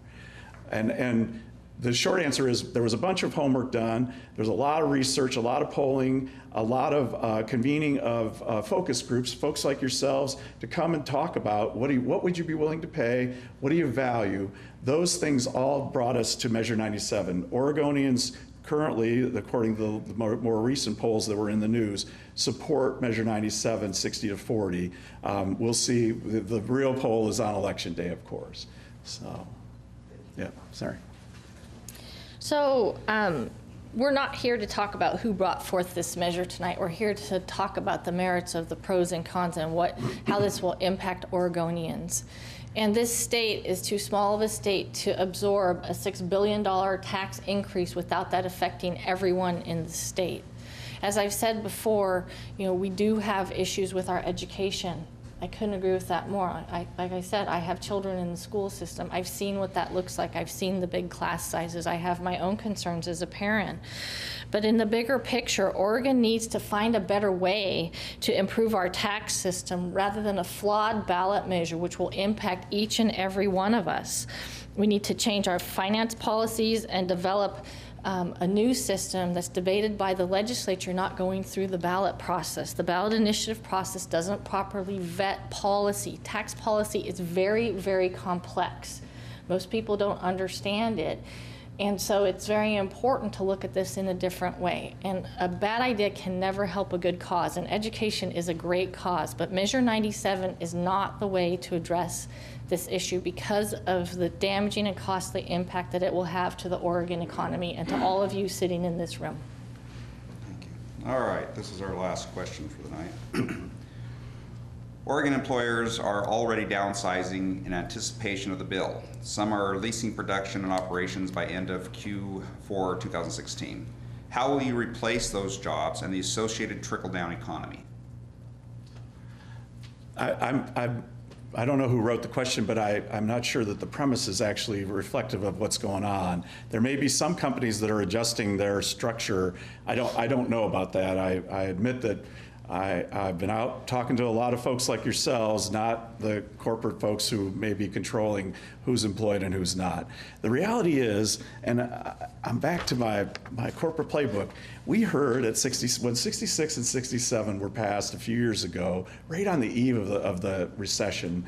And the short answer is there was a bunch of homework done. There's a lot of research, a lot of polling, a lot of convening of focus groups, folks like yourselves, to come and talk about what would you be willing to pay, what do you value. Those things all brought us to Measure 97. Oregonians currently, according to the more recent polls that were in the news, support Measure 97, 60-40. We'll see. The real poll is on Election Day, of course. So, yeah, sorry. So we're not here to talk about who brought forth this measure tonight. We're here to talk about the merits of the pros and cons and how this will impact Oregonians. And this state is too small of a state to absorb a $6 billion tax increase without that affecting everyone in the state. As I've said before, we do have issues with our education. I couldn't agree with that more. Like I said, I have children in the school system. I've seen what that looks like. I've seen the big class sizes. I have my own concerns as a parent. But in the bigger picture, Oregon needs to find a better way to improve our tax system rather than a flawed ballot measure which will impact each and every one of us. We need to change our finance policies and develop a new system that's debated by the legislature, not going through the ballot process. The ballot initiative process doesn't properly vet policy. Tax policy is very, very complex. Most people don't understand it. And so it's very important to look at this in a different way. And a bad idea can never help a good cause. And education is a great cause, but Measure 97 is not the way to address this issue because of the damaging and costly impact that it will have to the Oregon economy and to all of you sitting in this room. Thank you. All right, this is our last question for the night. Oregon employers are already downsizing in anticipation of the bill. Some are leasing production and operations by end of Q4 2016. How will you replace those jobs and the associated trickle-down economy? I don't know who wrote the question, but I'm not sure that the premise is actually reflective of what's going on. There may be some companies that are adjusting their structure. I don't know about that. I admit that I've been out talking to a lot of folks like yourselves, not the corporate folks who may be controlling who's employed and who's not. The reality is, and I'm back to my corporate playbook, we heard when 66 and 67 were passed a few years ago, right on the eve of the recession,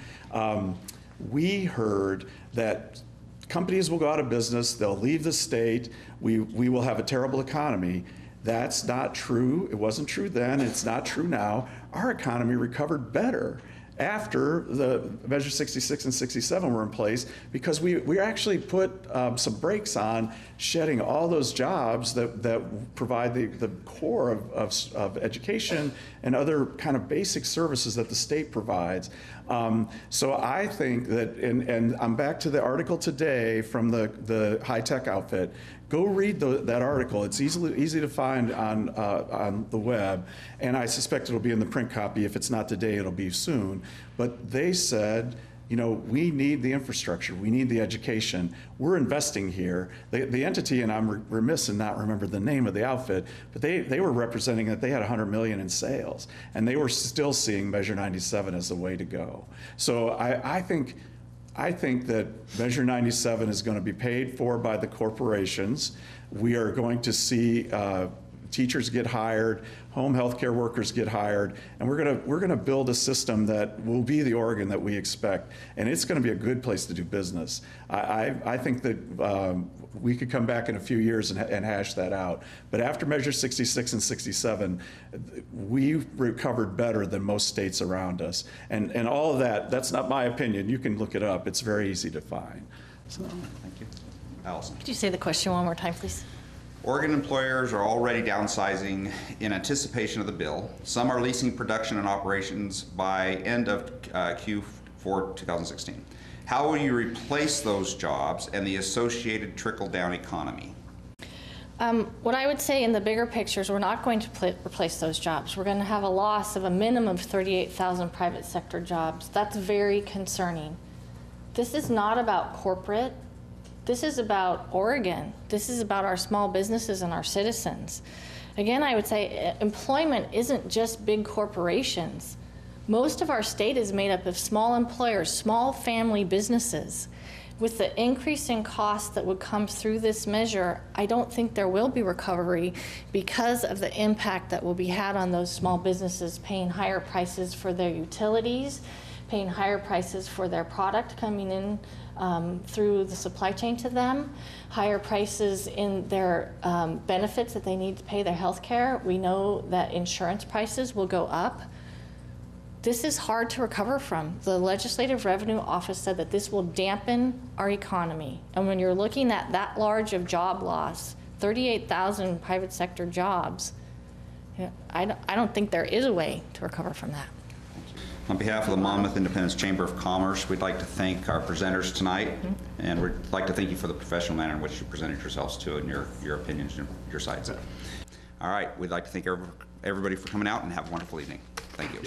we heard that companies will go out of business, they'll leave the state, we will have a terrible economy. That's not true. It wasn't true then. It's not true now. Our economy recovered better after the Measure 66 and 67 were in place because we actually put some brakes on shedding all those jobs that provide the core of education and other kind of basic services that the state provides. So I think that, and I'm back to the article today from the high-tech outfit. Go read that article. It's easy to find on the web, and I suspect it'll be in the print copy. If it's not today, it'll be soon. But they said, you know, we need the infrastructure. We need the education. We're investing here. The entity, and I'm remiss in not remember the name of the outfit, but they were representing that they had $100 million in sales, and they were still seeing Measure 97 as the way to go. So I think that Measure 97 is going to be paid for by the corporations. We are going to see teachers get hired, home health care workers get hired, and we're going to build a system that will be the Oregon that we expect, and it's going to be a good place to do business. I think that we could come back in a few years and hash that out. But after Measure 66 and 67, we recovered better than most states around us. And all of that's not my opinion. You can look it up. It's very easy to find. So. Thank you. Allison. Could you say the question one more time, please? Oregon employers are already downsizing in anticipation of the bill. Some are leasing production and operations by end of Q4 2016. How will you replace those jobs and the associated trickle-down economy? What I would say in the bigger picture is we're not going to replace those jobs. We're going to have a loss of a minimum of 38,000 private sector jobs. That's very concerning. This is not about corporate. This is about Oregon. This is about our small businesses and our citizens. Again, I would say employment isn't just big corporations. Most of our state is made up of small employers, small family businesses. With the increase in costs that would come through this measure, I don't think there will be recovery because of the impact that will be had on those small businesses paying higher prices for their utilities, paying higher prices for their product coming in through the supply chain to them, higher prices in their benefits that they need to pay their health care. We know that insurance prices will go up. This is hard to recover from. The Legislative Revenue Office said that this will dampen our economy. And when you're looking at that large of job loss, 38,000 private sector jobs, I don't think there is a way to recover from that. On behalf of the Monmouth-Independence Chamber of Commerce, we'd like to thank our presenters tonight, and we'd like to thank you for the professional manner in which you presented yourselves to and your opinions and your sides. All right, we'd like to thank everybody for coming out and have a wonderful evening. Thank you.